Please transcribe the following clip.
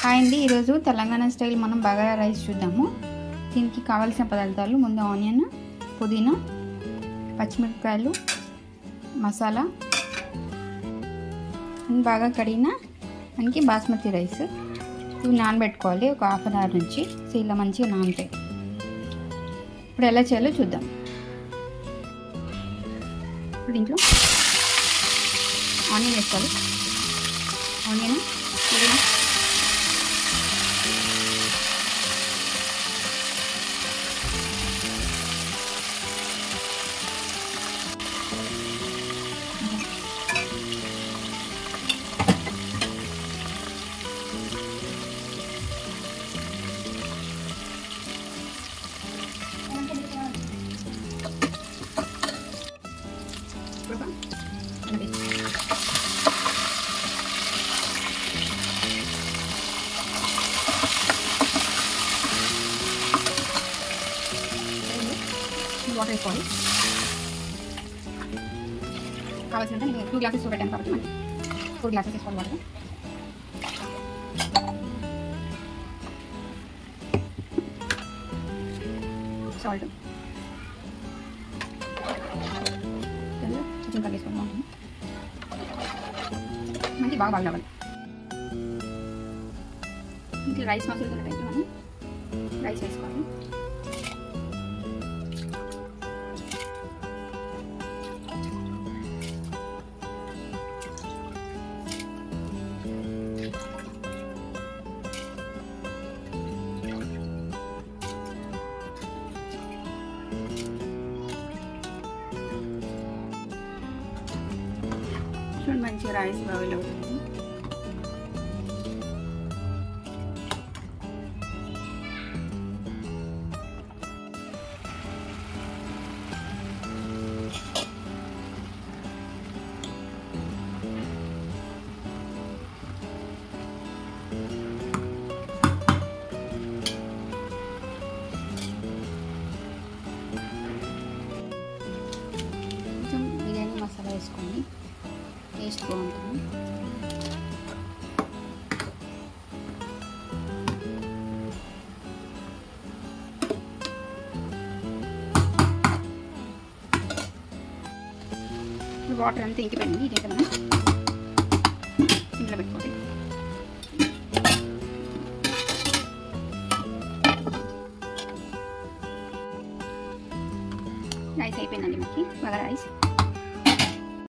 Hi అండి, ఈరోజు Telangana style మనం బగారా రైస్ చూద్దాము. దీనికి కావాల్సిన పదార్థాలు: ముందు ఆనియన్, పుదీనా, పచ్చిమిరపకాయలు, మసాలా, బాగా కడిగిన మనకి బాస్మతి రైస్. ఇవి నానబెట్టుకోవాలి ఒక హాఫ్ అన్ అవర్ నుంచి. ఇలా మంచిగా నానతాయి. ఇప్పుడు ఎలా చేయాలో చూద్దాం. ఇప్పుడు దీంట్లో ఆనియన్ వేసుకోవాలి. ఆనియన్, పుదీనా, వాటర్ వేసుకోవాలి. కావాల్సినంత నేను 2 గ్లాసెస్ పెట్టాను కాబట్టి మనకి 4 గ్లాసెస్ వేసుకోవాలి వాటర్. సాల్ట్, కొంచెం కలిగేసుకోవాలి. బాగుంటుంది, మనకి బాగా రావాలి. ఇంకా రైస్ మసాలా టైప్ మనం రైస్ వేసుకోవాలి. చూడండి, మంచిగా రైస్ బాయిల్ అవుతుంది. కొంచెం బిర్యానీ మసాలా వేసుకోండి, టేస్ట్ బాగుంటుంది. వాటర్ అంతా ఇంకిపోయింది. ఇదైతే మనం సిమ్లో పెట్టుకోండి. రైస్ అయిపోయిందండి మనకి బాగా రైస్.